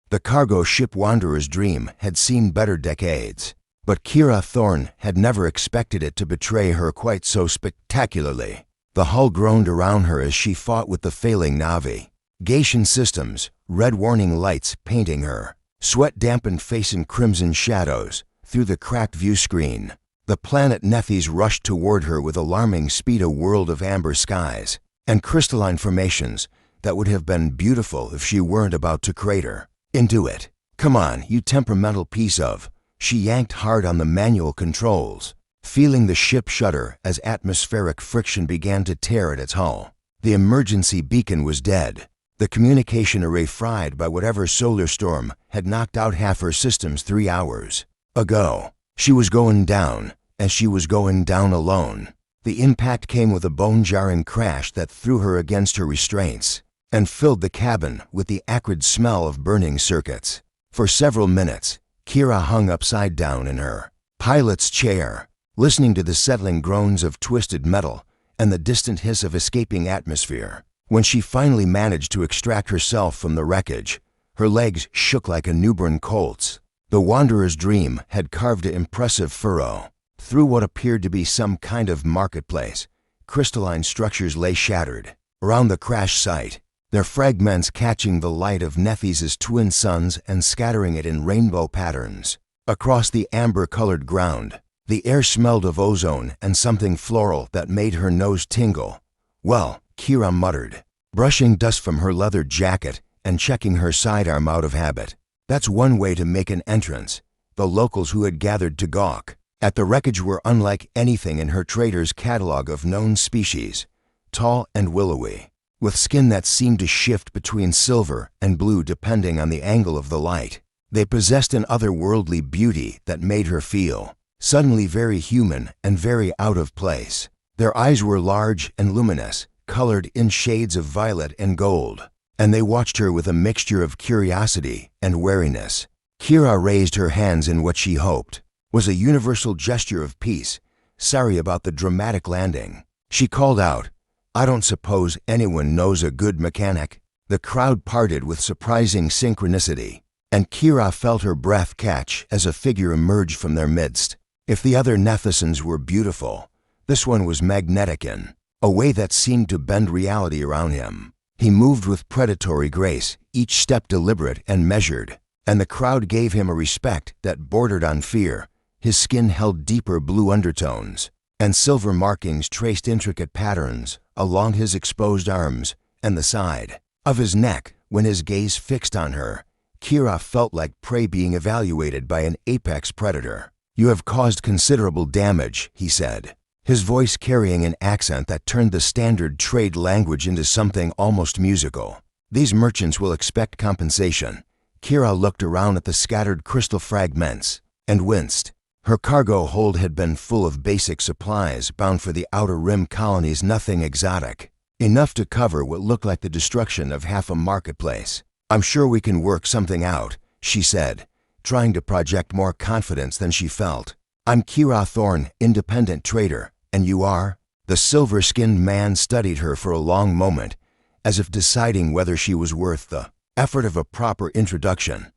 The cargo ship Wanderer's Dream had seen better decades, but Kira Thorne had never expected it to betray her quite so spectacularly. The hull groaned around her as she fought with the failing Navi. Gatian systems, red warning lights painting her, sweat-dampened face in crimson shadows through the cracked view screen. The planet Nethys rushed toward her with alarming speed, a world of amber skies and crystalline formations that would have been beautiful if she weren't about to crater into it. "Come on, you temperamental piece of..." She yanked hard on the manual controls, feeling the ship shudder as atmospheric friction began to tear at its hull. The emergency beacon was dead, the communication array fried by whatever solar storm had knocked out half her systems 3 hours ago. She was going down, and she was going down alone. The impact came with a bone-jarring crash that threw her against her restraints and filled the cabin with the acrid smell of burning circuits. For several minutes, Kira hung upside down in her pilot's chair, listening to the settling groans of twisted metal and the distant hiss of escaping atmosphere. When she finally managed to extract herself from the wreckage, her legs shook like a newborn colt's. The Wanderer's Dream had carved an impressive furrow through what appeared to be some kind of marketplace. Crystalline structures lay shattered around the crash site, their fragments catching the light of Nethys' twin suns and scattering it in rainbow patterns. Across the amber-colored ground, the air smelled of ozone and something floral that made her nose tingle. "Well," Kira muttered, brushing dust from her leather jacket and checking her sidearm out of habit. "That's one way to make an entrance." The locals who had gathered to gawk at the wreckage were unlike anything in her trader's catalog of known species, tall and willowy, with skin that seemed to shift between silver and blue depending on the angle of the light. They possessed an otherworldly beauty that made her feel suddenly very human and very out of place. Their eyes were large and luminous, colored in shades of violet and gold, and they watched her with a mixture of curiosity and wariness. Kira raised her hands in what she hoped was a universal gesture of peace. "Sorry about the dramatic landing," she called out. "I don't suppose anyone knows a good mechanic." The crowd parted with surprising synchronicity, and Kira felt her breath catch as a figure emerged from their midst. If the other Nethysans were beautiful, this one was magnetic in a way that seemed to bend reality around him. He moved with predatory grace, each step deliberate and measured, and the crowd gave him a respect that bordered on fear. His skin held deeper blue undertones, and silver markings traced intricate patterns along his exposed arms and the side of his neck. When his gaze fixed on her, Kira felt like prey being evaluated by an apex predator. "You have caused considerable damage," he said, his voice carrying an accent that turned the standard trade language into something almost musical. "These merchants will expect compensation." Kira looked around at the scattered crystal fragments and winced. Her cargo hold had been full of basic supplies bound for the Outer Rim colonies, nothing exotic, enough to cover what looked like the destruction of half a marketplace. "I'm sure we can work something out," she said, trying to project more confidence than she felt. "I'm Kira Thorne, independent trader. And you are?" The silver-skinned man studied her for a long moment, as if deciding whether she was worth the effort of a proper introduction.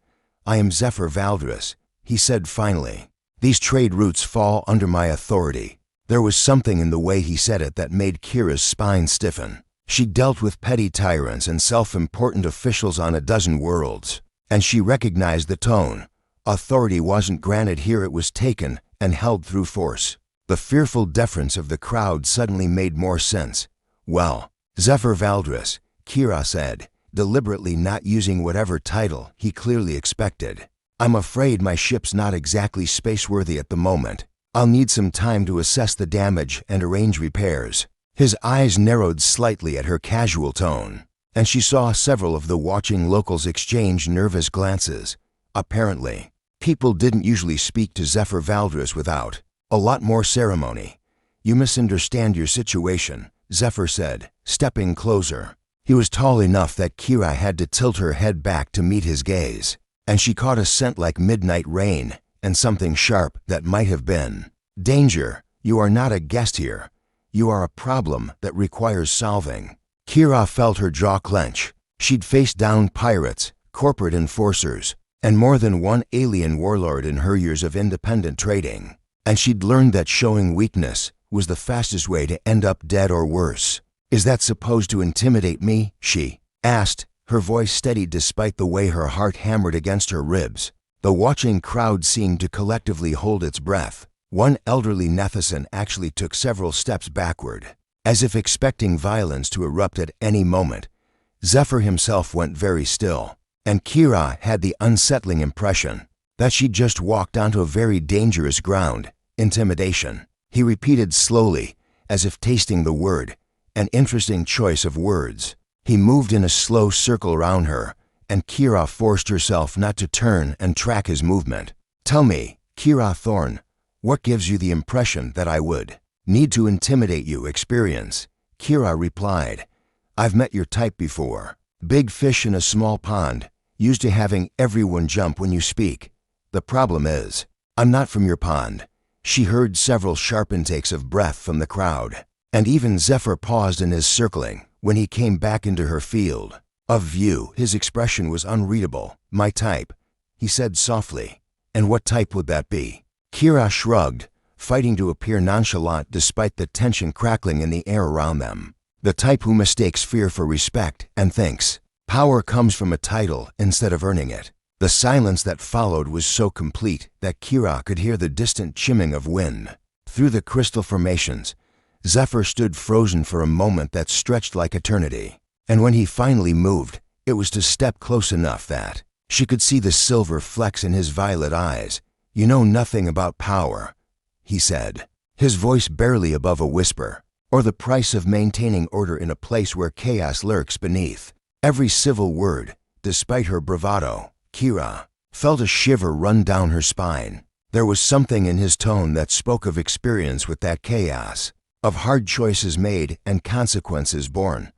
"I am Zephyr Valdris," he said finally. "These trade routes fall under my authority." There was something in the way he said it that made Kira's spine stiffen. She dealt with petty tyrants and self-important officials on a dozen worlds, and she recognized the tone. Authority wasn't granted here, it was taken and held through force. The fearful deference of the crowd suddenly made more sense. "Well, Zephyr Valdris," Kira said, deliberately not using whatever title he clearly expected. "I'm afraid my ship's not exactly spaceworthy at the moment. I'll need some time to assess the damage and arrange repairs." His eyes narrowed slightly at her casual tone, and she saw several of the watching locals exchange nervous glances. Apparently, people didn't usually speak to Zephyr Valdris without a lot more ceremony. "You misunderstand your situation," Zephyr said, stepping closer. He was tall enough that Kira had to tilt her head back to meet his gaze, and she caught a scent like midnight rain and something sharp that might have been danger. "You are not a guest here. You are a problem that requires solving." Kira felt her jaw clench. She'd faced down pirates, corporate enforcers, and more than one alien warlord in her years of independent trading. And she'd learned that showing weakness was the fastest way to end up dead or worse. "Is that supposed to intimidate me?" she asked, her voice steady despite the way her heart hammered against her ribs. The watching crowd seemed to collectively hold its breath. One elderly Nethisan actually took several steps backward, as if expecting violence to erupt at any moment. Zephyr himself went very still, and Kira had the unsettling impression that she'd just walked onto a very dangerous ground. Intimidation. He repeated slowly, as if tasting the word. An interesting choice of words. He moved in a slow circle around her, and Kira forced herself not to turn and track his movement. "Tell me, Kira Thorn, what gives you the impression that I would need to intimidate you?" "Experience," Kira replied. "I've met your type before. Big fish in a small pond, used to having everyone jump when you speak. The problem is, I'm not from your pond." She heard several sharp intakes of breath from the crowd, and even Zephyr paused in his circling when he came back into her field of view. His expression was unreadable. "My type," he said softly. "And what type would that be?" Kira shrugged, fighting to appear nonchalant despite the tension crackling in the air around them. "The type who mistakes fear for respect and thinks power comes from a title instead of earning it." The silence that followed was so complete that Kira could hear the distant chimming of wind through the crystal formations. Zephyr stood frozen for a moment that stretched like eternity, and when he finally moved, it was to step close enough that she could see the silver flecks in his violet eyes. "You know nothing about power," he said, his voice barely above a whisper, "or the price of maintaining order in a place where chaos lurks beneath every civil word." Despite her bravado, Kira felt a shiver run down her spine. There was something in his tone that spoke of experience with that chaos, of hard choices made and consequences borne.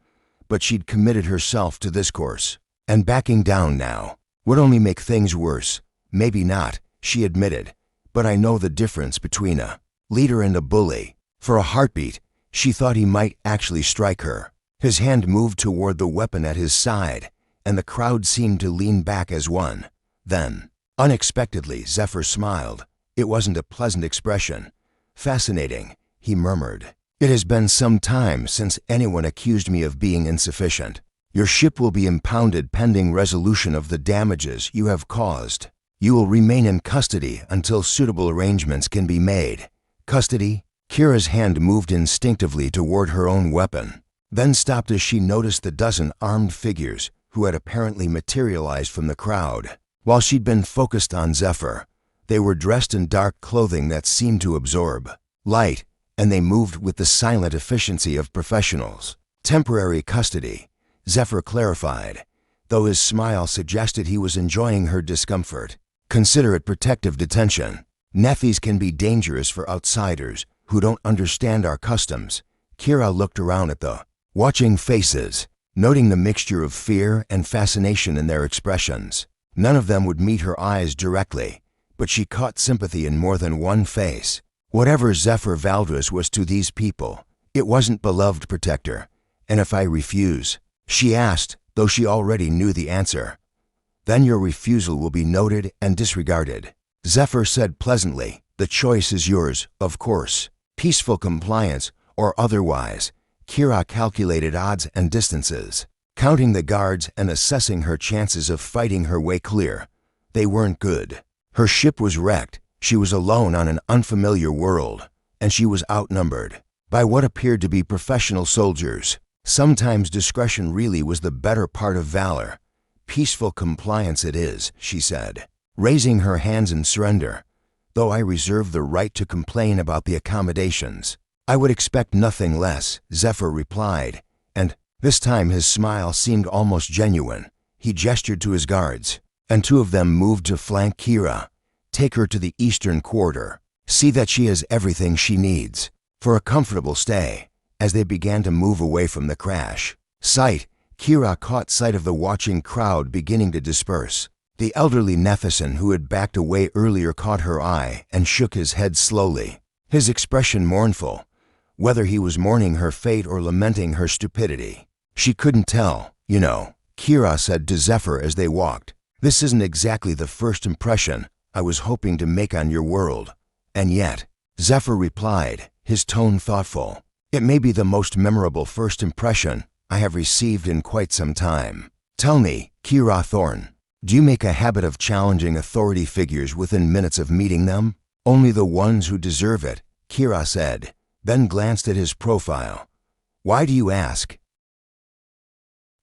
But she'd committed herself to this course, and backing down now would only make things worse. "Maybe not," she admitted, "but I know the difference between a leader and a bully." For a heartbeat, she thought he might actually strike her. His hand moved toward the weapon at his side, and the crowd seemed to lean back as one. Then, unexpectedly, Zephyr smiled. It wasn't a pleasant expression. "Fascinating," he murmured. "It has been some time since anyone accused me of being insufficient. Your ship will be impounded pending resolution of the damages you have caused. You will remain in custody until suitable arrangements can be made." "Custody?" Kira's hand moved instinctively toward her own weapon, then stopped as she noticed the dozen armed figures who had apparently materialized from the crowd. While she'd been focused on Zephyr, they were dressed in dark clothing that seemed to absorb light, and they moved with the silent efficiency of professionals. "Temporary custody," Zephyr clarified, though his smile suggested he was enjoying her discomfort. "Consider it protective detention. Nethys can be dangerous for outsiders who don't understand our customs." Kira looked around at the watching faces, noting the mixture of fear and fascination in their expressions. None of them would meet her eyes directly, but she caught sympathy in more than one face. Whatever Zephyr Valdris was to these people, it wasn't beloved protector. "And if I refuse?" she asked, though she already knew the answer. "Then your refusal will be noted and disregarded," Zephyr said pleasantly. "The choice is yours, of course. Peaceful compliance or otherwise." Kira calculated odds and distances, counting the guards and assessing her chances of fighting her way clear. They weren't good. Her ship was wrecked, she was alone on an unfamiliar world, and she was outnumbered by what appeared to be professional soldiers. Sometimes discretion really was the better part of valor. "Peaceful compliance it is," she said, raising her hands in surrender. "Though I reserve the right to complain about the accommodations." "I would expect nothing less," Zephyr replied, and this time his smile seemed almost genuine. He gestured to his guards, and two of them moved to flank Kira. "Take her to the eastern quarter. See that she has everything she needs for a comfortable stay." As they began to move away from the crash site, Kira caught sight of the watching crowd beginning to disperse. The elderly Nethisan who had backed away earlier caught her eye and shook his head slowly, his expression mournful. Whether he was mourning her fate or lamenting her stupidity, she couldn't tell. "You know," Kira said to Zephyr as they walked. "This isn't exactly the first impression I was hoping to make on your world." "And yet," Zephyr replied, his tone thoughtful, "it may be the most memorable first impression I have received in quite some time. Tell me, Kira Thorne, do you make a habit of challenging authority figures within minutes of meeting them?" "Only the ones who deserve it," Kira said, then glanced at his profile. "Why do you ask?"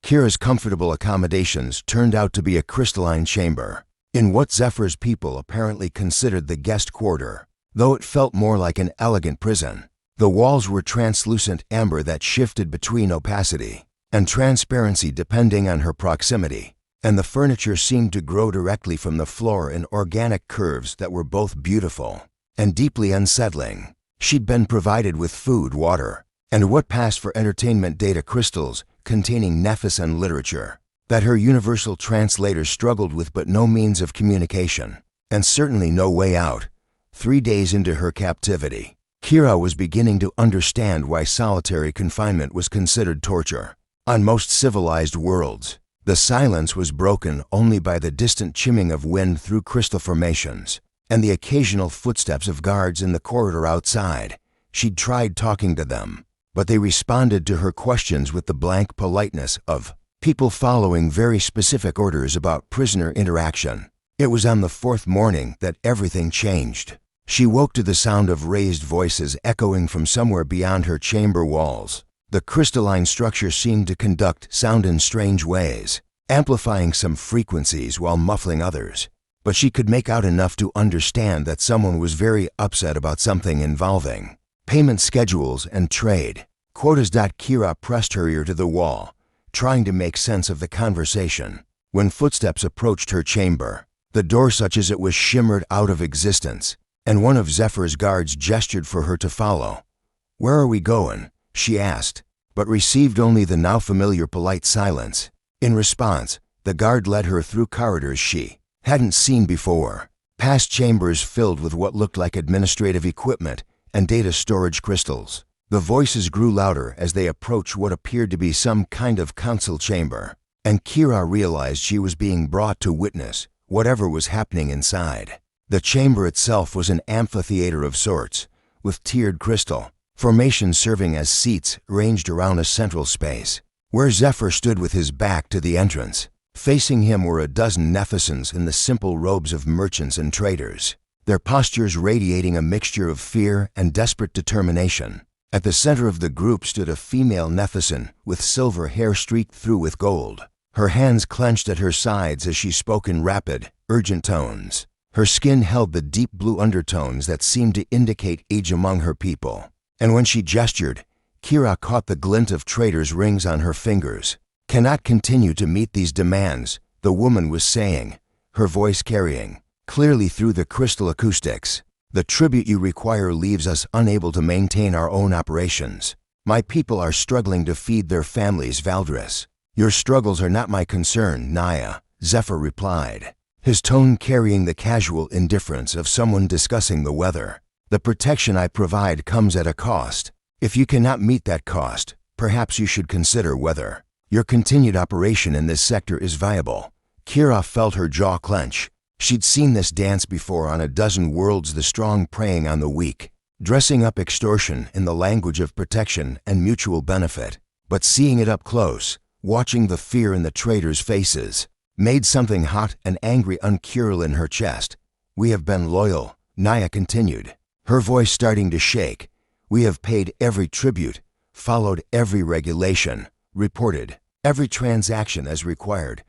Kira's comfortable accommodations turned out to be a crystalline chamber, in what Zephyr's people apparently considered the guest quarter, though it felt more like an elegant prison. The walls were translucent amber that shifted between opacity and transparency depending on her proximity, and the furniture seemed to grow directly from the floor in organic curves that were both beautiful and deeply unsettling. She'd been provided with food, water, and what passed for entertainment data crystals containing Nephis and literature that her universal translator struggled with, but no means of communication, and certainly no way out. 3 days into her captivity, Kira was beginning to understand why solitary confinement was considered torture. On most civilized worlds, the silence was broken only by the distant chimming of wind through crystal formations and the occasional footsteps of guards in the corridor outside. She'd tried talking to them, but they responded to her questions with the blank politeness of people following very specific orders about prisoner interaction. It was on the 4th morning that everything changed. She woke to the sound of raised voices echoing from somewhere beyond her chamber walls. The crystalline structure seemed to conduct sound in strange ways, amplifying some frequencies while muffling others. But she could make out enough to understand that someone was very upset about something involving payment schedules and trade quotas. Kira pressed her ear to the wall, trying to make sense of the conversation, when footsteps approached her chamber. The door, such as it was, shimmered out of existence, and one of Zephyr's guards gestured for her to follow. "Where are we going?" she asked, but received only the now familiar polite silence. In response, the guard led her through corridors she hadn't seen before, past chambers filled with what looked like administrative equipment and data storage crystals. The voices grew louder as they approached what appeared to be some kind of council chamber, and Kira realized she was being brought to witness whatever was happening inside. The chamber itself was an amphitheater of sorts, with tiered crystal formations serving as seats ranged around a central space. Where Zephyr stood with his back to the entrance, facing him were a dozen Nephisons in the simple robes of merchants and traders, their postures radiating a mixture of fear and desperate determination. At the center of the group stood a female Nephison with silver hair streaked through with gold, her hands clenched at her sides as she spoke in rapid, urgent tones. Her skin held the deep blue undertones that seemed to indicate age among her people, and when she gestured, Kira caught the glint of traders' rings on her fingers. "Cannot continue to meet these demands," the woman was saying, her voice carrying clearly through the crystal acoustics. "The tribute you require leaves us unable to maintain our own operations. My people are struggling to feed their families, Valdris." "Your struggles are not my concern, Naya," Zephyr replied, his tone carrying the casual indifference of someone discussing the weather. "The protection I provide comes at a cost. If you cannot meet that cost, perhaps you should consider whether your continued operation in this sector is viable." Kira felt her jaw clench. She'd seen this dance before on a dozen worlds, the strong preying on the weak, dressing up extortion in the language of protection and mutual benefit. But seeing it up close, watching the fear in the traders' faces, made something hot and angry uncurl in her chest. "We have been loyal," Naya continued, her voice starting to shake. "We have paid every tribute, followed every regulation, reported every transaction as required.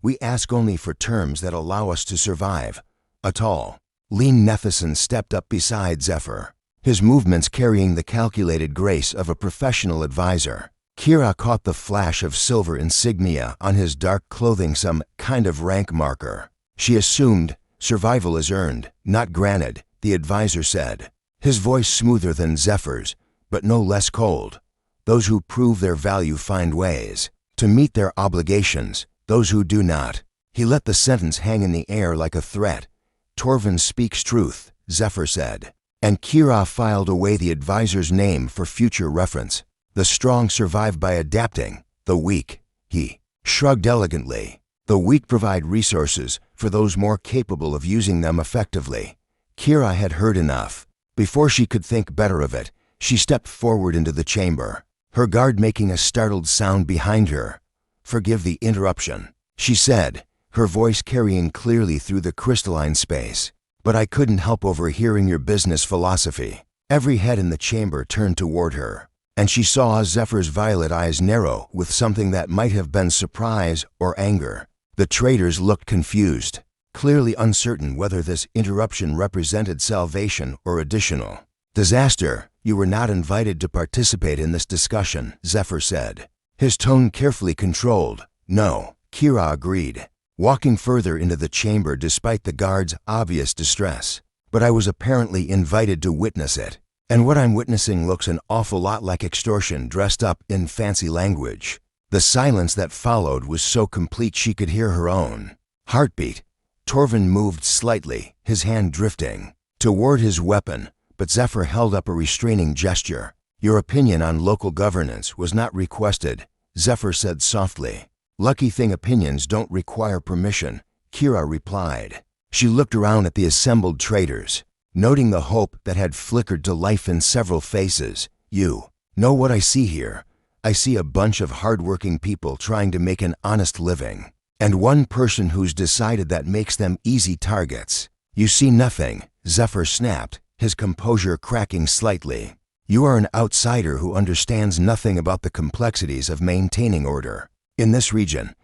We ask only for terms that allow us to survive." A tall, lean Nephison stepped up beside Zephyr, his movements carrying the calculated grace of a professional advisor. Kira caught the flash of silver insignia on his dark clothing, some kind of rank marker. She assumed survival is earned, not granted, the advisor said, his voice smoother than Zephyr's, but no less cold. "Those who prove their value find ways to meet their obligations, those who do not." He let the sentence hang in the air like a threat. "Torvin speaks truth," Zephyr said, and Kira filed away the advisor's name for future reference. "The strong survive by adapting, the weak," he shrugged elegantly. The weak provide resources for those more capable of using them effectively. Kira had heard enough. Before she could think better of it, she stepped forward into the chamber, her guard making a startled sound behind her. "Forgive the interruption," she said, her voice carrying clearly through the crystalline space. "But I couldn't help overhearing your business philosophy." Every head in the chamber turned toward her, and she saw Zephyr's violet eyes narrow with something that might have been surprise or anger. The traders looked confused, clearly uncertain whether this interruption represented salvation or additional disaster. "You were not invited to participate in this discussion," Zephyr said, his tone carefully controlled. "No," Kira agreed, walking further into the chamber despite the guard's obvious distress. "But I was apparently invited to witness it. And what I'm witnessing looks an awful lot like extortion dressed up in fancy language." The silence that followed was so complete she could hear her own heartbeat. Torvin moved slightly, his hand drifting toward his weapon, but Zephyr held up a restraining gesture. "Your opinion on local governance was not requested," Zephyr said softly. "Lucky thing opinions don't require permission," Kira replied. She looked around at the assembled traders, noting the hope that had flickered to life in several faces. "You know what I see here? I see a bunch of hardworking people trying to make an honest living, and one person who's decided that makes them easy targets." "You see nothing," Zephyr snapped, his composure cracking slightly. "You are an outsider who understands nothing about the complexities of maintaining order in this region."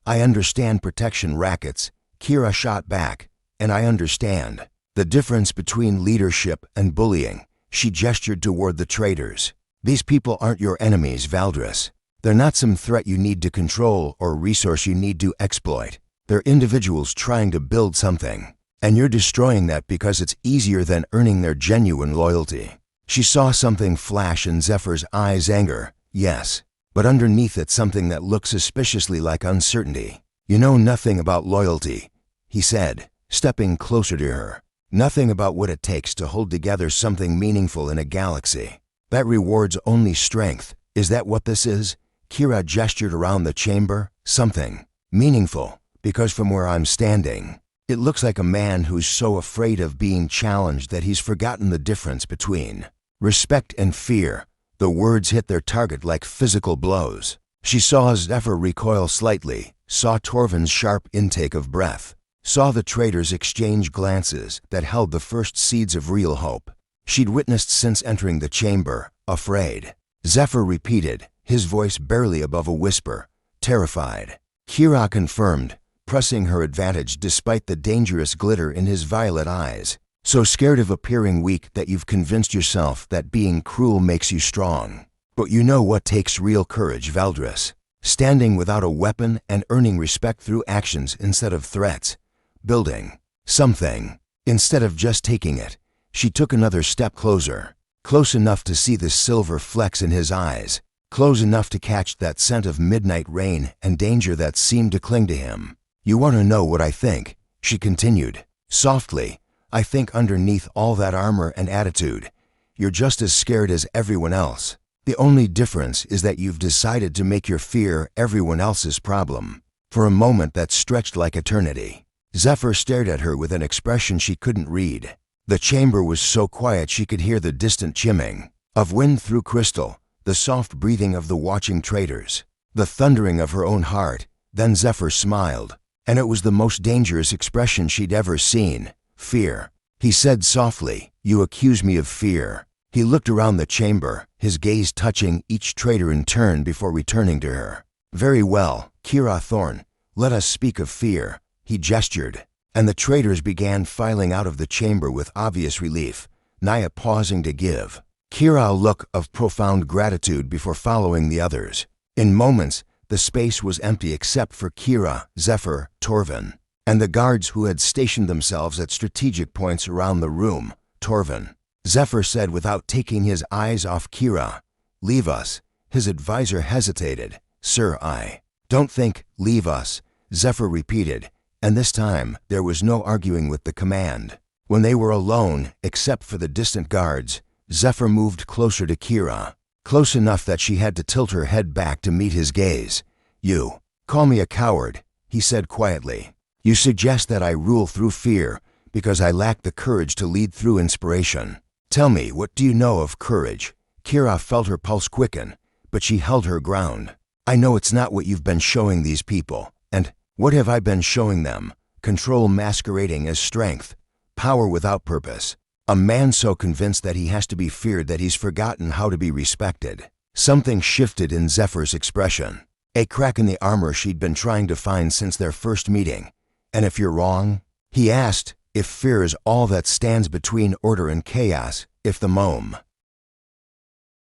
"I understand protection rackets," Kira shot back, "and I understand the difference between leadership and bullying." She gestured toward the traders. "These people aren't your enemies, Valdris. They're not some threat you need to control or resource you need to exploit. They're individuals trying to build something, and you're destroying that because it's easier than earning their genuine loyalty." She saw something flash in Zephyr's eyes, anger, yes, but underneath it something that looked suspiciously like uncertainty. "You know nothing about loyalty," he said, stepping closer to her. "Nothing about what it takes to hold together something meaningful in a galaxy. That rewards only strength. Is that what this is?" Kira gestured around the chamber. "Something meaningful, because from where I'm standing, it looks like a man who's so afraid of being challenged that he's forgotten the difference between respect and fear." The words hit their target like physical blows. She saw Zephyr recoil slightly, saw Torvin's sharp intake of breath, saw the traders exchange glances that held the first seeds of real hope she'd witnessed since entering the chamber. "Afraid," Zephyr repeated, his voice barely above a whisper. "Terrified," Kira confirmed, pressing her advantage despite the dangerous glitter in his violet eyes. "So scared of appearing weak that you've convinced yourself that being cruel makes you strong. But you know what takes real courage, Valdris. Standing without a weapon and earning respect through actions instead of threats. Building something instead of just taking it." She took another step closer, close enough to see the silver flecks in his eyes, close enough to catch that scent of midnight rain and danger that seemed to cling to him. "You want to know what I think?" she continued, softly. "I think underneath all that armor and attitude, you're just as scared as everyone else. The only difference is that you've decided to make your fear everyone else's problem." For a moment that stretched like eternity, Zephyr stared at her with an expression she couldn't read. The chamber was so quiet she could hear the distant chimming of wind through crystal, the soft breathing of the watching traders, the thundering of her own heart. Then Zephyr smiled, and it was the most dangerous expression she'd ever seen. "Fear," he said softly. "You accuse me of fear." He looked around the chamber, his gaze touching each trader in turn before returning to her. "Very well, Kira Thorne, let us speak of fear." He gestured, and the traders began filing out of the chamber with obvious relief, Naya pausing to give Kira a look of profound gratitude before following the others. In moments, the space was empty except for Kira, Zephyr, Torvin, and the guards who had stationed themselves at strategic points around the room. "Torvin," Zephyr said without taking his eyes off Kira. "Leave us." His advisor hesitated. "Sir, I don't think." "Leave us," Zephyr repeated, and this time there was no arguing with the command. When they were alone, except for the distant guards, Zephyr moved closer to Kira, close enough that she had to tilt her head back to meet his gaze. "You Call me a coward, he said quietly. You suggest that I rule through fear because I lack the courage to lead through inspiration. Tell me, what do you know of courage? Kira felt her pulse quicken, but she held her ground. I know it's not what you've been showing these people. And what have I been showing them? Control masquerading as strength, power without purpose. A man so convinced that he has to be feared that he's forgotten how to be respected. Something shifted in Zephyr's expression. A crack in the armor she'd been trying to find since their first meeting. And if you're wrong? He asked, if fear is all that stands between order and chaos, if the mom.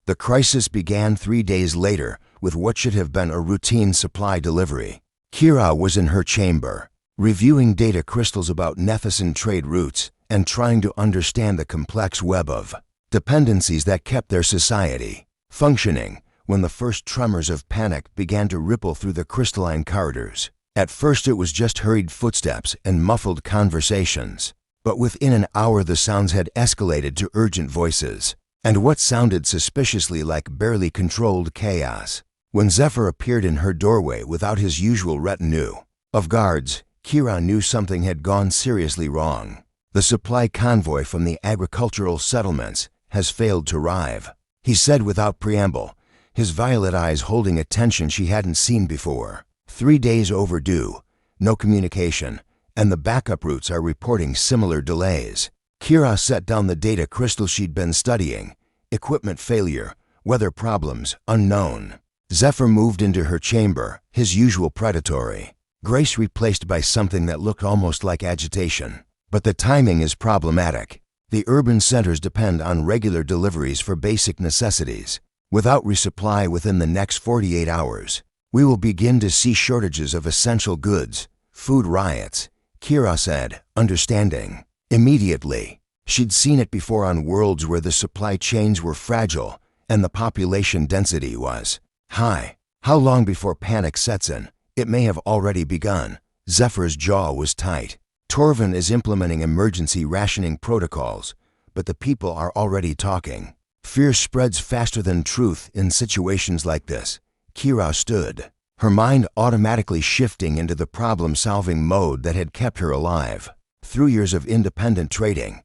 The crisis began 3 days later with what should have been a routine supply delivery. Kira was in her chamber, reviewing data crystals about Nethissan trade routes and trying to understand the complex web of dependencies that kept their society functioning when the first tremors of panic began to ripple through the crystalline corridors. At first it was just hurried footsteps and muffled conversations, but within an hour the sounds had escalated to urgent voices and what sounded suspiciously like barely controlled chaos. When Zephyr appeared in her doorway without his usual retinue of guards, Kira knew something had gone seriously wrong. The supply convoy from the agricultural settlements has failed to arrive, he said without preamble, his violet eyes holding a tension she hadn't seen before. 3 days overdue, no communication, and the backup routes are reporting similar delays. Kira set down the data crystal she'd been studying. Equipment failure, weather problems, unknown. Zephyr moved into her chamber, his usual predatory grace replaced by something that looked almost like agitation. But the timing is problematic. The urban centers depend on regular deliveries for basic necessities. Without resupply within the next 48 hours, we will begin to see shortages of essential goods, food riots, Kira said, understanding. Immediately, she'd seen it before on worlds where the supply chains were fragile and the population density was high. How long before panic sets in? It may have already begun. Zephyr's jaw was tight. Torvin is implementing emergency rationing protocols, but the people are already talking. Fear spreads faster than truth in situations like this. Kira stood, her mind automatically shifting into the problem-solving mode that had kept her alive. Through years of independent trading,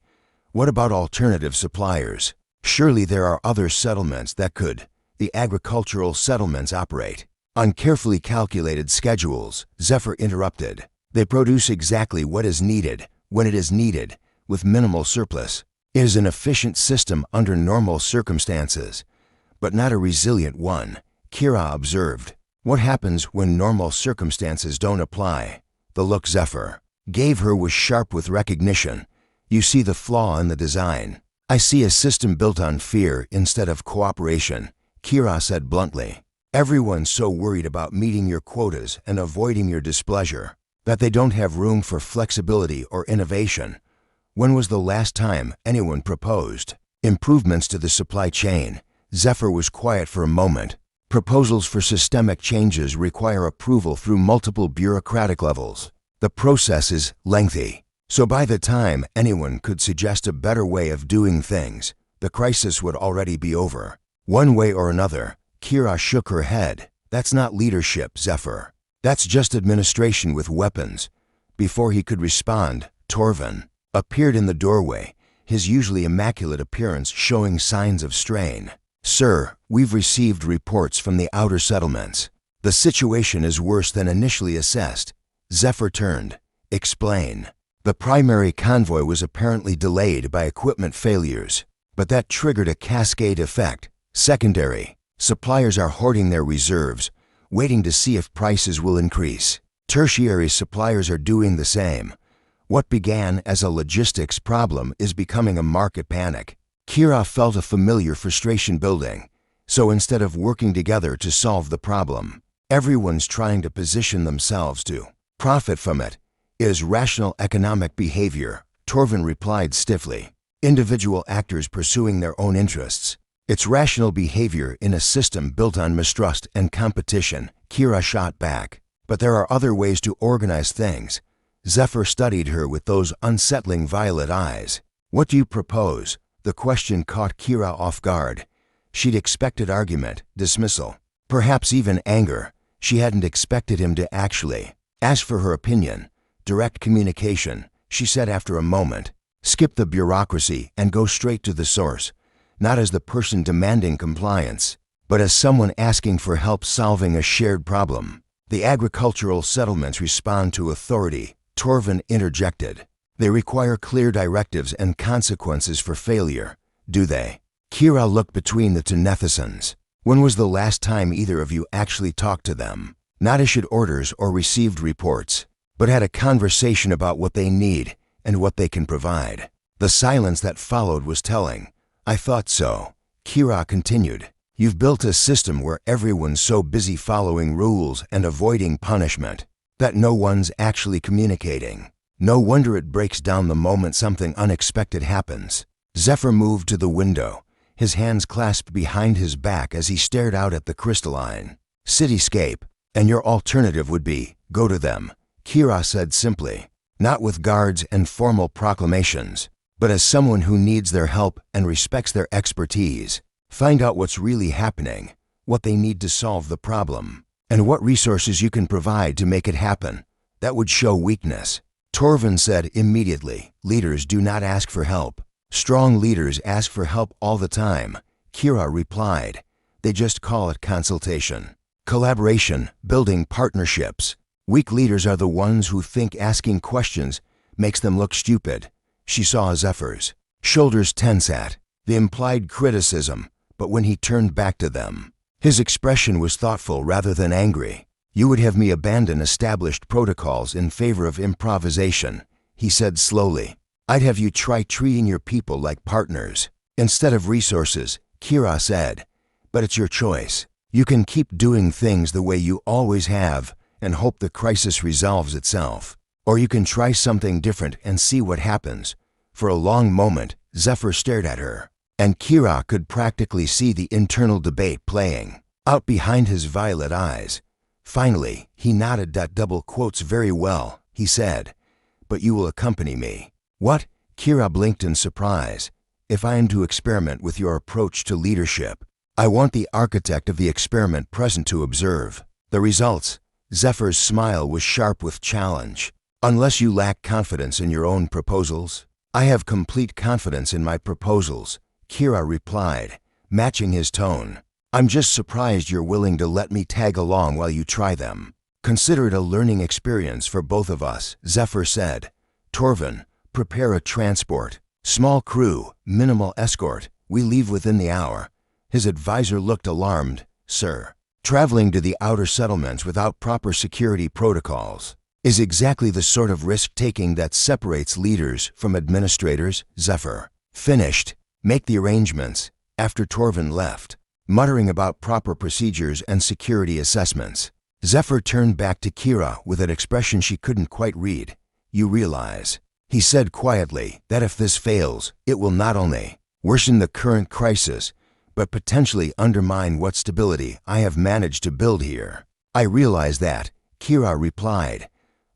what about alternative suppliers? Surely there are other settlements that could. The agricultural settlements operate on carefully calculated schedules, Zephyr interrupted. They produce exactly what is needed, when it is needed, with minimal surplus. It is an efficient system under normal circumstances, but not a resilient one, Kira observed. What happens when normal circumstances don't apply? The look Zephyr gave her was sharp with recognition. You see the flaw in the design. I see a system built on fear instead of cooperation, Kira said bluntly. Everyone's so worried about meeting your quotas and avoiding your displeasure that they don't have room for flexibility or innovation. When was the last time anyone proposed improvements to the supply chain? Zephyr was quiet for a moment. Proposals for systemic changes require approval through multiple bureaucratic levels. The process is lengthy, so by the time anyone could suggest a better way of doing things, the crisis would already be over. One way or another, Kira shook her head. That's not leadership, Zephyr. That's just administration with weapons. Before he could respond, Torvin appeared in the doorway, his usually immaculate appearance showing signs of strain. Sir, we've received reports from the outer settlements. The situation is worse than initially assessed. Zephyr turned. Explain. The primary convoy was apparently delayed by equipment failures, but that triggered a cascade effect. Secondary. Suppliers are hoarding their reserves, waiting to see if prices will increase. Tertiary suppliers are doing the same. What began as a logistics problem is becoming a market panic. Kira felt a familiar frustration building. So instead of working together to solve the problem, everyone's trying to position themselves to profit from it. It is rational economic behavior, Torvin replied stiffly. Individual actors pursuing their own interests. It's rational behavior in a system built on mistrust and competition, Kira shot back. But there are other ways to organize things. Zephyr studied her with those unsettling violet eyes. What do you propose? The question caught Kira off guard. She'd expected argument, dismissal, perhaps even anger. She hadn't expected him to actually ask for her opinion. Direct communication, she said after a moment. Skip the bureaucracy and go straight to the source, not as the person demanding compliance, but as someone asking for help solving a shared problem. The agricultural settlements respond to authority, Torvin interjected. They require clear directives and consequences for failure, do they? Kira looked between the two Nethicans. When was the last time either of you actually talked to them? Not issued orders or received reports, but had a conversation about what they need and what they can provide. The silence that followed was telling. I thought so. Kira continued. You've built a system where everyone's so busy following rules and avoiding punishment that no one's actually communicating. No wonder it breaks down the moment something unexpected happens. Zephyr moved to the window, his hands clasped behind his back as he stared out at the crystalline cityscape. And your alternative would be, go to them, Kira said simply, not with guards and formal proclamations, but as someone who needs their help and respects their expertise. Find out what's really happening, what they need to solve the problem, and what resources you can provide to make it happen. That would show weakness. Torvin said immediately, leaders do not ask for help. Strong leaders ask for help all the time, Kira replied. They just call it consultation. Collaboration, building partnerships. Weak leaders are the ones who think asking questions makes them look stupid. She saw Zephyr's shoulders tense at the implied criticism, but when he turned back to them, his expression was thoughtful rather than angry. You would have me abandon established protocols in favor of improvisation, he said slowly. I'd have you try treating your people like partners instead of resources, Kira said. But it's your choice. You can keep doing things the way you always have and hope the crisis resolves itself. Or you can try something different and see what happens. For a long moment, Zephyr stared at her, and Kira could practically see the internal debate playing out behind his violet eyes. Finally, he nodded. Double quotes very well, he said. But you will accompany me. What? Kira blinked in surprise. If I am to experiment with your approach to leadership, I want the architect of the experiment present to observe the results. Zephyr's smile was sharp with challenge. Unless you lack confidence in your own proposals? I have complete confidence in my proposals, Kira replied, matching his tone. I'm just surprised you're willing to let me tag along while you try them. Consider it a learning experience for both of us, Zephyr said. Torvin, prepare a transport. Small crew, minimal escort. We leave within the hour. His advisor looked alarmed. Sir, traveling to the outer settlements without proper security protocols is exactly the sort of risk-taking that separates leaders from administrators, Zephyr finished. Make the arrangements. After Torvin left, muttering about proper procedures and security assessments, Zephyr turned back to Kira with an expression she couldn't quite read. You realize, he said quietly, that if this fails, it will not only worsen the current crisis, but potentially undermine what stability I have managed to build here. I realize that, Kira replied.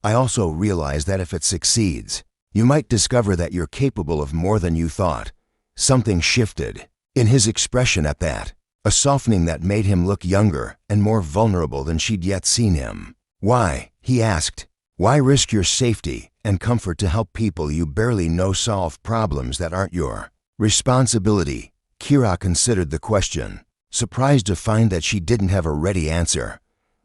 I also realize that if it succeeds, you might discover that you're capable of more than you thought. Something shifted in his expression at that, a softening that made him look younger and more vulnerable than she'd yet seen him. Why? He asked. Why risk your safety and comfort to help people you barely know solve problems that aren't your responsibility? Kira considered the question, surprised to find that she didn't have a ready answer.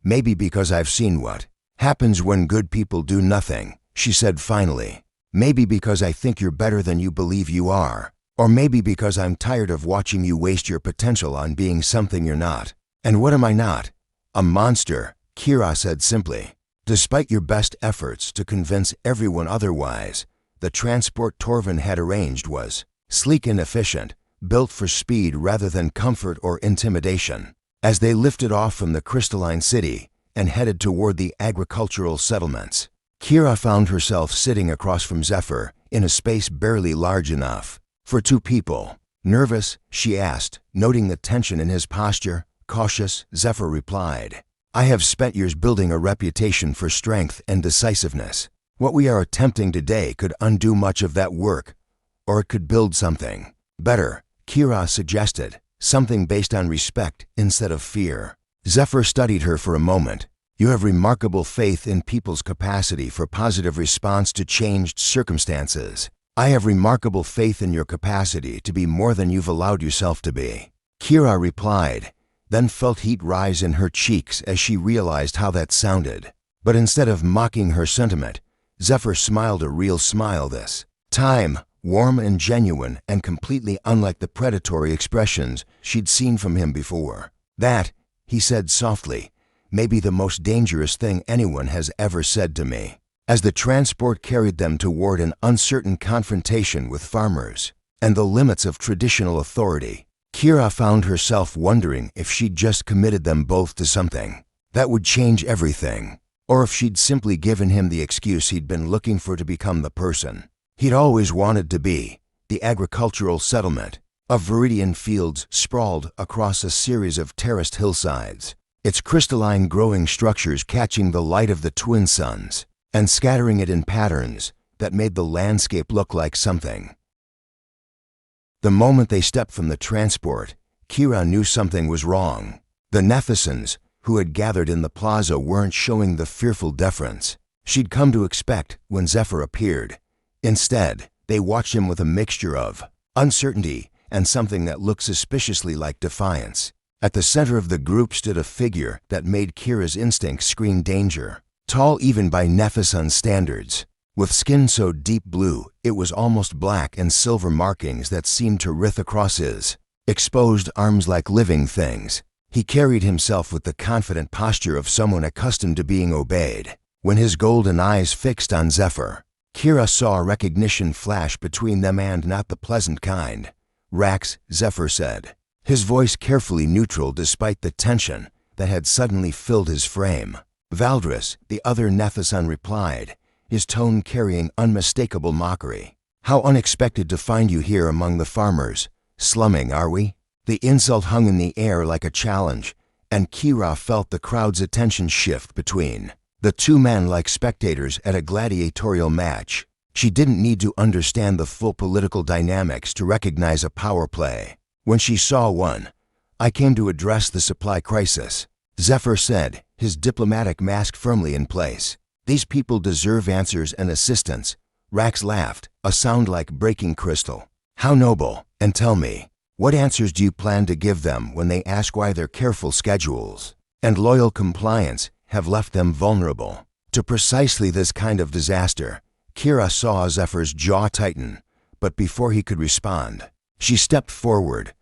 Maybe because I've seen what happens when good people do nothing, she said finally. Maybe because I think you're better than you believe you are. Or maybe because I'm tired of watching you waste your potential on being something you're not. And what am I not? A monster, Kira said simply. Despite your best efforts to convince everyone otherwise, the transport Torvin had arranged was sleek and efficient, built for speed rather than comfort or intimidation. As they lifted off from the crystalline city and headed toward the agricultural settlements, Kira found herself sitting across from Zephyr in a space barely large enough for two people. Nervous? She asked, noting the tension in his posture. Cautious, Zephyr replied. I have spent years building a reputation for strength and decisiveness. What we are attempting today could undo much of that work, or it could build something better, Kira suggested, something based on respect instead of fear. Zephyr studied her for a moment, You have remarkable faith in people's capacity for positive response to changed circumstances. I have remarkable faith in your capacity to be more than you've allowed yourself to be. Kira replied, then felt heat rise in her cheeks as she realized how that sounded. But instead of mocking her sentiment, Zephyr smiled a real smile this time, warm and genuine and completely unlike the predatory expressions she'd seen from him before. That, he said softly, may be the most dangerous thing anyone has ever said to me. As the transport carried them toward an uncertain confrontation with farmers and the limits of traditional authority, Kira found herself wondering if she'd just committed them both to something that would change everything, or if she'd simply given him the excuse he'd been looking for to become the person he'd always wanted to be. The agricultural settlement of Viridian fields sprawled across a series of terraced hillsides, its crystalline growing structures catching the light of the twin suns and scattering it in patterns that made the landscape look like something. The moment they stepped from the transport, Kira knew something was wrong. The Nephesons who had gathered in the plaza weren't showing the fearful deference she'd come to expect when Zephyr appeared. Instead, they watched him with a mixture of uncertainty and something that looked suspiciously like defiance. At the center of the group stood a figure that made Kira's instincts scream danger. Tall even by Nepheson standards, with skin so deep blue it was almost black and silver markings that seemed to writhe across his exposed arms like living things. He carried himself with the confident posture of someone accustomed to being obeyed. When his golden eyes fixed on Zephyr, Kira saw a recognition flash between them, and not the pleasant kind. "Rax," Zephyr said, his voice carefully neutral despite the tension that had suddenly filled his frame. "Valdris," the other Nepheson replied, his tone carrying unmistakable mockery. "How unexpected to find you here among the farmers. Slumming, are we?" The insult hung in the air like a challenge, and Kira felt the crowd's attention shift between the two men like spectators at a gladiatorial match. She didn't need to understand the full political dynamics to recognize a power play when she saw one. "I came to address the supply crisis," Zephyr said, his diplomatic mask firmly in place. "These people deserve answers and assistance." Rax laughed, a sound like breaking crystal. "How noble. And tell me, what answers do you plan to give them when they ask why their careful schedules and loyal compliance have left them vulnerable to precisely this kind of disaster?" Kira saw Zephyr's jaw tighten, but before he could respond, she stepped forward.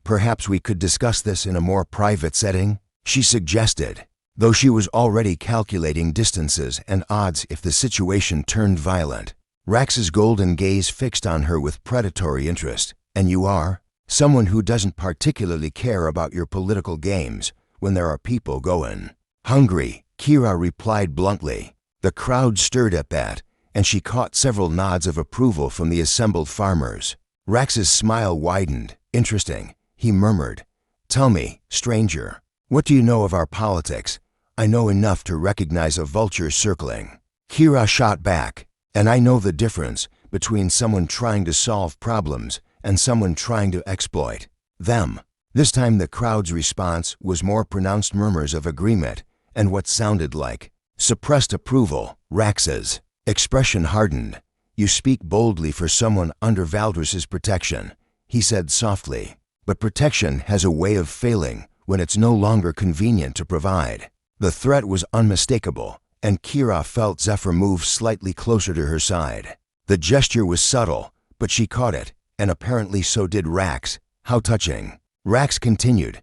"Perhaps we could discuss this in a more private setting," she suggested, though she was already calculating distances and odds if the situation turned violent. Rax's golden gaze fixed on her with predatory interest. "And you are someone who doesn't particularly care about your political games when there are people going hungry," Kira replied bluntly. The crowd stirred at that, and she caught several nods of approval from the assembled farmers. Rax's smile widened. "Interesting," he murmured. "Tell me, stranger, what do you know of our politics?" "I know enough to recognize a vulture circling," Kira shot back. "And I know the difference between someone trying to solve problems and someone trying to exploit them." This time the crowd's response was more pronounced murmurs of agreement and what sounded like suppressed approval. Rax's expression hardened. "You speak boldly for someone under Valdris's protection," he said softly. "But protection has a way of failing when it's no longer convenient to provide." The threat was unmistakable, and Kira felt Zephyr move slightly closer to her side. The gesture was subtle, but she caught it, and apparently so did Rax. "How touching." Rax continued.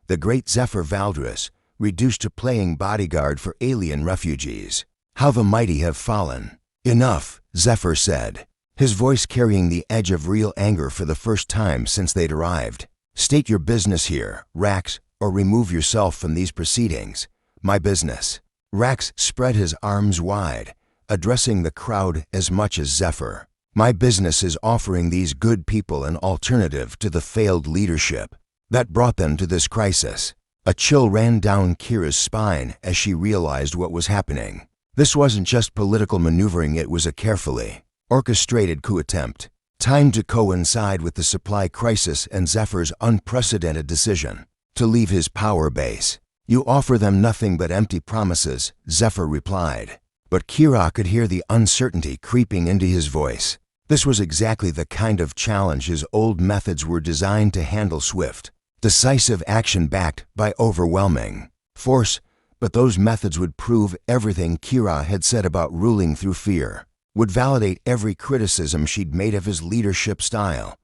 "The great Zephyr Valdris, reduced to playing bodyguard for alien refugees. How the mighty have fallen." "Enough," Zephyr said, his voice carrying the edge of real anger for the first time since they'd arrived. "State your business here, Rax, or remove yourself from these proceedings." "My business." Rax spread his arms wide, addressing the crowd as much as Zephyr. "My business is offering these good people an alternative to the failed leadership that brought them to this crisis." A chill ran down Kira's spine as she realized what was happening. This wasn't just political maneuvering, it was a carefully orchestrated coup attempt, timed to coincide with the supply crisis and Zephyr's unprecedented decision to leave his power base. You offer them nothing but empty promises, Zephyr replied. But Kira could hear the uncertainty creeping into his voice. This was exactly the kind of challenge his old methods were designed to handle: swift, decisive action backed by overwhelming force. But those methods would prove everything Kira had said about ruling through fear, would validate every criticism she'd made of his leadership style.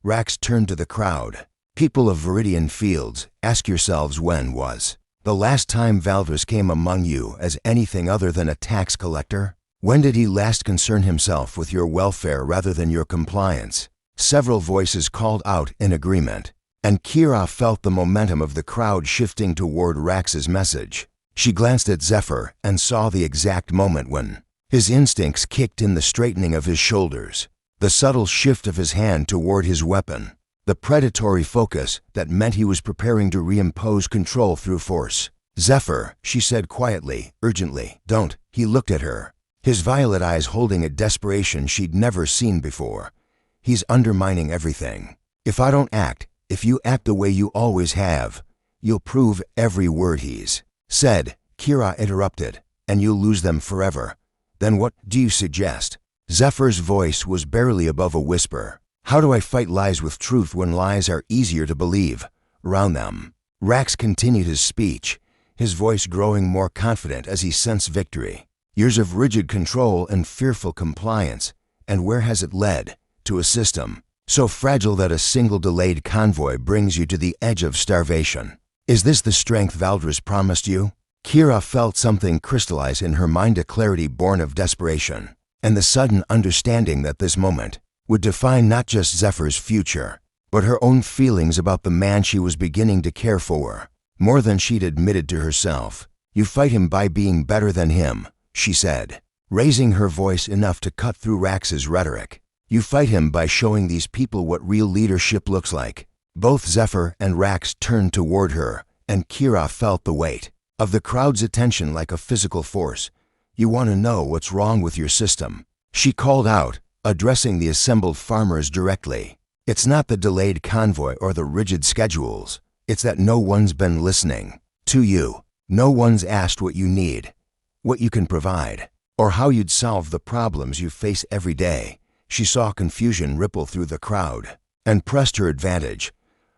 Rax turned to the crowd. People of Viridian Fields, ask yourselves, when was the last time Valdres came among you as anything other than a tax collector? When did he last concern himself with your welfare rather than your compliance? Several voices called out in agreement, and Kira felt the momentum of the crowd shifting toward Rax's message. She glanced at Zephyr and saw the exact moment when his instincts kicked in: the straightening of his shoulders, the subtle shift of his hand toward his weapon, the predatory focus that meant he was preparing to reimpose control through force. Zephyr, she said quietly, urgently. Don't. He looked at her, his violet eyes holding a desperation she'd never seen before. He's undermining everything. If I don't act, if you act the way you always have, you'll prove every word he's said. Kira interrupted. And you'll lose them forever. Then what do you suggest? Zephyr's voice was barely above a whisper. How do I fight lies with truth when lies are easier to believe around them? Rax continued his speech, his voice growing more confident as he sensed victory. Years of rigid control and fearful compliance, and where has it led? To a system so fragile that a single delayed convoy brings you to the edge of starvation. Is this the strength Valdres promised you? Kira felt something crystallize in her mind, a clarity born of desperation, and the sudden understanding that this moment would define not just Zephyr's future, but her own feelings about the man she was beginning to care for, more than she'd admitted to herself. You fight him by being better than him, she said, raising her voice enough to cut through Rax's rhetoric. You fight him by showing these people what real leadership looks like. Both Zephyr and Rax turned toward her, and Kira felt the weight of the crowd's attention like a physical force. You want to know what's wrong with your system, she called out, addressing the assembled farmers directly. It's not the delayed convoy or the rigid schedules. It's that no one's been listening to you. No one's asked what you need, what you can provide, or how you'd solve the problems you face every day. She saw confusion ripple through the crowd and pressed her advantage.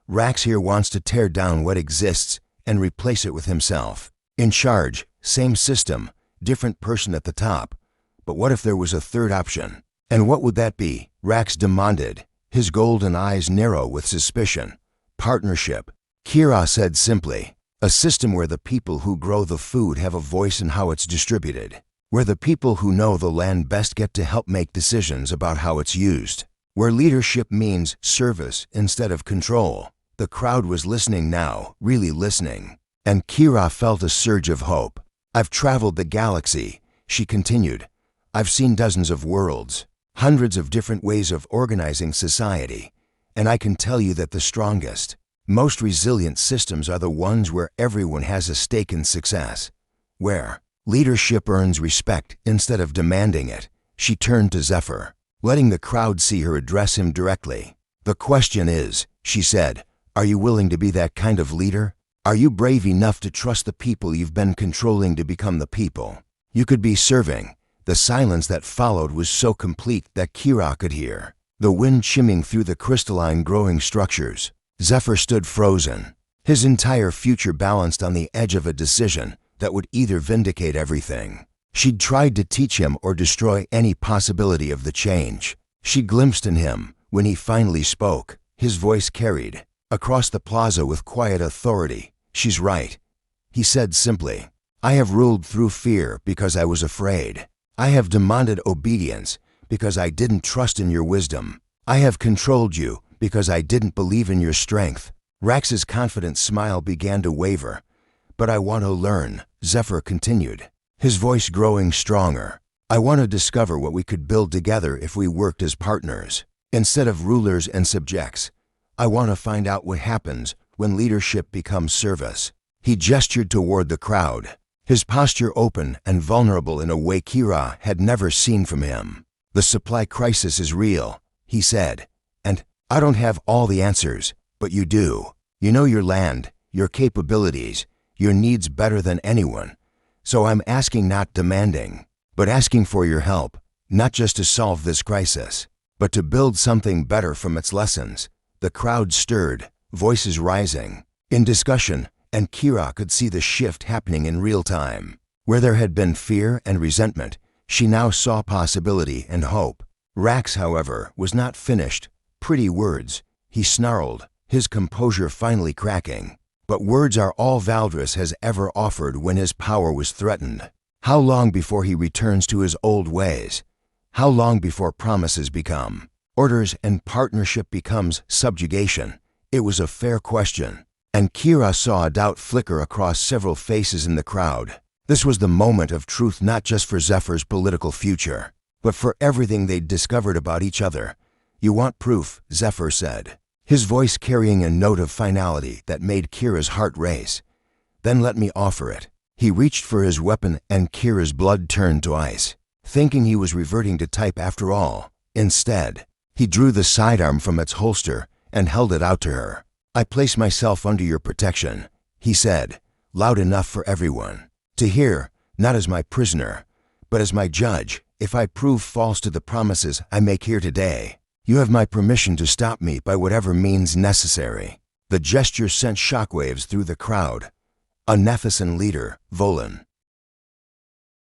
Rax here wants to tear down what exists and replace it with himself. In charge, same system, different person at the top. But what if there was a third option? And what would that be? Rax demanded, his golden eyes narrow with suspicion. Partnership, Kira said simply. A system where the people who grow the food have a voice in how it's distributed, where the people who know the land best get to help make decisions about how it's used, where leadership means service instead of control. The crowd was listening now, really listening, and Kira felt a surge of hope. I've traveled the galaxy, she continued. I've seen dozens of worlds, hundreds of different ways of organizing society, and I can tell you that the strongest, most resilient systems are the ones where everyone has a stake in success, where leadership earns respect instead of demanding it. She turned to Zephyr, letting the crowd see her address him directly. The question is, she said, are you willing to be that kind of leader? Are you brave enough to trust the people you've been controlling to become the people you could be serving? The silence that followed was so complete that Kira could hear the wind shimming through the crystalline growing structures. Zephyr stood frozen, his entire future balanced on the edge of a decision that would either vindicate everything she'd tried to teach him or destroy any possibility of the change she glimpsed in him. When he finally spoke, his voice carried across the plaza with quiet authority. She's right, he said simply. I have ruled through fear because I was afraid. I have demanded obedience because I didn't trust in your wisdom. I have controlled you because I didn't believe in your strength. Rax's confident smile began to waver. But I want to learn, Zephyr continued, his voice growing stronger. I want to discover what we could build together if we worked as partners, instead of rulers and subjects. I want to find out what happens when leadership becomes service. He gestured toward the crowd, his posture open and vulnerable in a way Kira had never seen from him. The supply crisis is real, he said, and I don't have all the answers, but you do. You know your land, your capabilities, your needs better than anyone. So I'm asking, not demanding, but asking for your help, not just to solve this crisis, but to build something better from its lessons." The crowd stirred, voices rising in discussion, and Kira could see the shift happening in real time. Where there had been fear and resentment, she now saw possibility and hope. Rax, however, was not finished. "Pretty words," he snarled, his composure finally cracking. "But words are all Valdris has ever offered when his power was threatened. How long before he returns to his old ways? How long before promises become orders and partnership becomes subjugation?" It was a fair question, and Kira saw a doubt flicker across several faces in the crowd. This was the moment of truth, not just for Zephyr's political future, but for everything they'd discovered about each other. "You want proof," Zephyr said, his voice carrying a note of finality that made Kira's heart race. "Then let me offer it." He reached for his weapon, and Kira's blood turned to ice, thinking he was reverting to type after all. Instead, he drew the sidearm from its holster and held it out to her. "I place myself under your protection," he said, loud enough for everyone to hear, "not as my prisoner, but as my judge. If I prove false to the promises I make here today, you have my permission to stop me by whatever means necessary." The gesture sent shockwaves through the crowd. A Nephisan leader, Volan,